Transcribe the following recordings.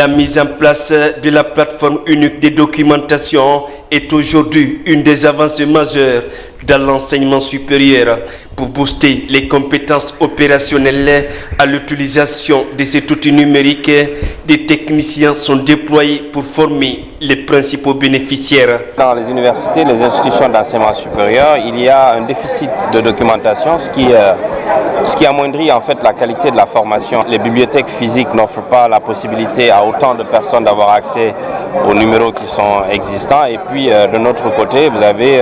La mise en place de la plateforme unique de documentation est aujourd'hui une des avancées majeures dans l'enseignement supérieur pour booster les compétences opérationnelles à l'utilisation de cet outil numérique. Des techniciens sont déployés pour former les principaux bénéficiaires. Dans les universités, les institutions d'enseignement supérieur, il y a un déficit de documentation, ce qui amoindrit en fait la qualité de la formation. Les bibliothèques physiques n'offrent pas la possibilité à autant de personnes d'avoir accès aux numéros qui sont existants. Et puis de notre côté, vous avez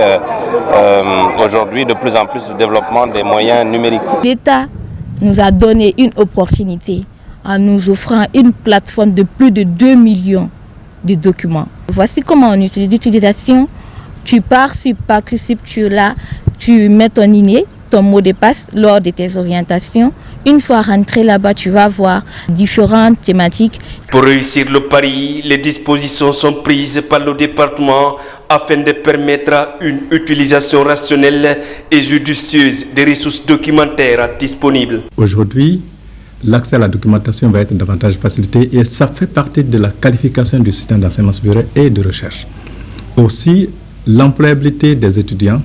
aujourd'hui de plus en plus le développement des moyens numériques. L'État nous a donné une opportunité en nous offrant une plateforme de plus de 2 millions de documents. Voici comment on utilise l'utilisation. Tu pars sur Parcoursup, tu es là, tu mets ton INE, ton mot de passe lors de tes orientations. Une fois rentré là-bas, tu vas voir différentes thématiques. Pour réussir le pari, les dispositions sont prises par le département afin de permettre une utilisation rationnelle et judicieuse des ressources documentaires disponibles. Aujourd'hui, l'accès à la documentation va être davantage facilité et ça fait partie de la qualification du système d'enseignement supérieur et de recherche. Aussi, l'employabilité des étudiants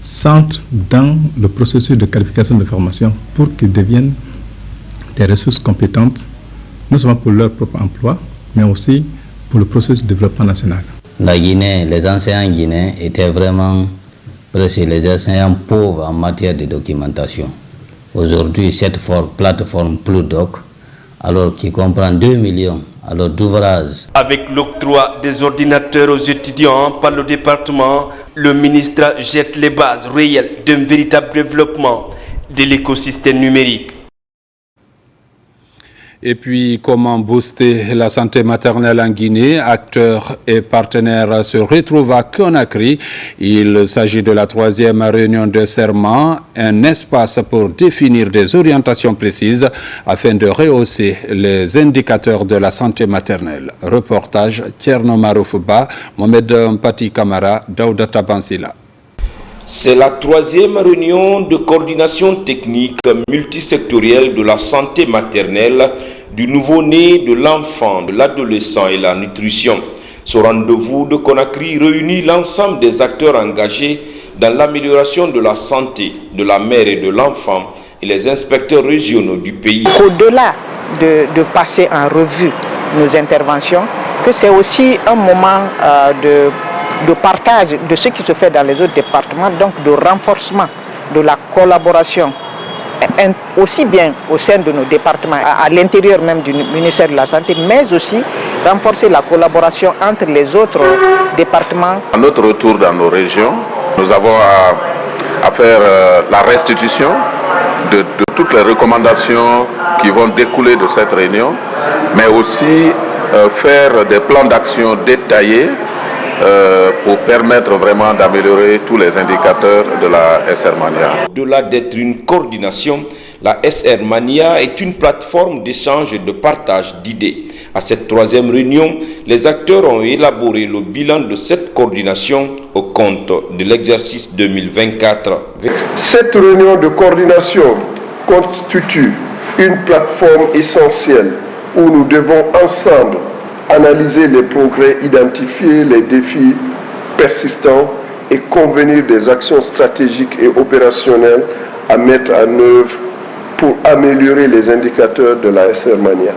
s'entre dans le processus de qualification de formation pour qu'ils deviennent des ressources compétentes, non seulement pour leur propre emploi, mais aussi pour le processus de développement national. La Guinée, les enseignants guinéens étaient vraiment presque les enseignants pauvres en matière de documentation. Aujourd'hui, cette plateforme Pludoc, alors qui comprend 2 millions d'ouvrages. Avec l'octroi des ordinateurs aux étudiants par le département, le ministre jette les bases réelles d'un véritable développement de l'écosystème numérique. Et puis, comment booster la santé maternelle en Guinée? Acteurs et partenaires se retrouvent à Conakry. Il s'agit de la 3e réunion de serment, un espace pour définir des orientations précises afin de rehausser les indicateurs de la santé maternelle. Reportage Tierno Maroufba, Mohamed Mpati Kamara, Daouda Bansila. C'est la 3e réunion de coordination technique multisectorielle de la santé maternelle, du nouveau-né, de l'enfant, de l'adolescent et la nutrition. Ce rendez-vous de Conakry réunit l'ensemble des acteurs engagés dans l'amélioration de la santé de la mère et de l'enfant et les inspecteurs régionaux du pays. Au-delà de passer en revue nos interventions, que c'est aussi un moment de partage de ce qui se fait dans les autres départements, donc de renforcement de la collaboration, aussi bien au sein de nos départements, à l'intérieur même du ministère de la Santé, mais aussi renforcer la collaboration entre les autres départements. À notre retour dans nos régions, nous avons à faire la restitution de toutes les recommandations qui vont découler de cette réunion, mais aussi faire des plans d'action détaillés pour permettre vraiment d'améliorer tous les indicateurs de la SR Mania. Au-delà d'être une coordination, la SR Mania est une plateforme d'échange et de partage d'idées. À cette 3e réunion, les acteurs ont élaboré le bilan de cette coordination au compte de l'exercice 2024. Cette réunion de coordination constitue une plateforme essentielle où nous devons ensemble analyser les progrès, identifier les défis persistants et convenir des actions stratégiques et opérationnelles à mettre en œuvre pour améliorer les indicateurs de la SR Mania.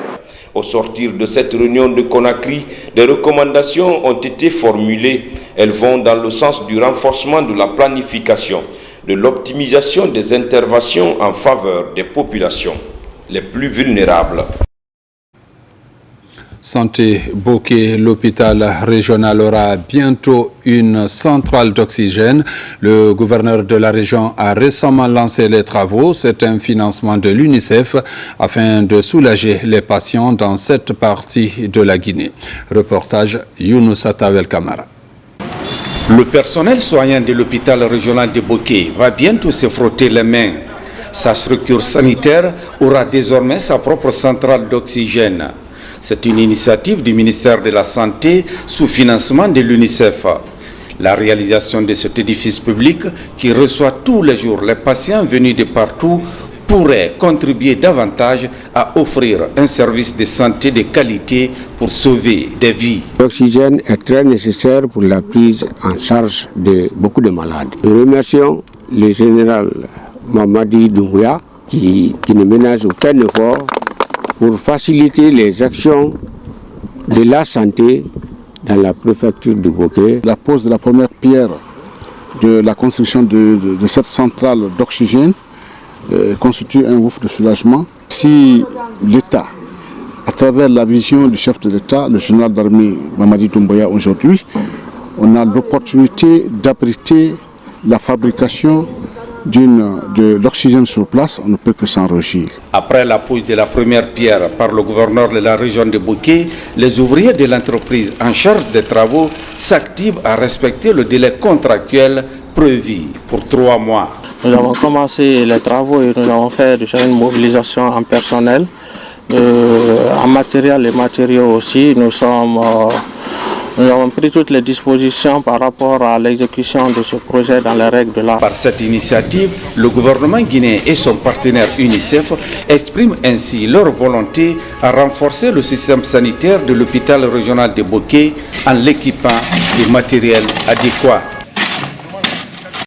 Au sortir de cette réunion de Conakry, des recommandations ont été formulées. Elles vont dans le sens du renforcement de la planification, de l'optimisation des interventions en faveur des populations les plus vulnérables. Santé Bokeh, l'hôpital régional aura bientôt une centrale d'oxygène. Le gouverneur de la région a récemment lancé les travaux. C'est un financement de l'UNICEF afin de soulager les patients dans cette partie de la Guinée. Reportage Younoussa Tawel Kamara. Le personnel soignant de l'hôpital régional de Bokeh va bientôt se frotter les mains. Sa structure sanitaire aura désormais sa propre centrale d'oxygène. C'est une initiative du ministère de la Santé sous financement de l'UNICEF. La réalisation de cet édifice public qui reçoit tous les jours les patients venus de partout pourrait contribuer davantage à offrir un service de santé de qualité pour sauver des vies. L'oxygène est très nécessaire pour la prise en charge de beaucoup de malades. Nous remercions le général Mamadi Doumbouya qui ne ménage aucun effort pour faciliter les actions de la santé dans la préfecture de Bokeh. La pose de la première pierre de la construction de cette centrale d'oxygène constitue un ouf de soulagement. Si l'État, à travers la vision du chef de l'État, le général d'armée Mamadi Doumbouya aujourd'hui, on a l'opportunité d'abriter la fabrication de l'oxygène sur place, on ne peut que s'en réjouir. Après la pose de la première pierre par le gouverneur de la région de Bokeh, les ouvriers de l'entreprise en charge des travaux s'activent à respecter le délai contractuel prévu pour 3 mois. Nous avons commencé les travaux et nous avons fait déjà une mobilisation en personnel, en matériel et matériaux aussi. Nous avons pris toutes les dispositions par rapport à l'exécution de ce projet dans les règles de l'art. Par cette initiative, le gouvernement guinéen et son partenaire UNICEF expriment ainsi leur volonté à renforcer le système sanitaire de l'hôpital régional de Bokeh en l'équipant de matériel adéquat.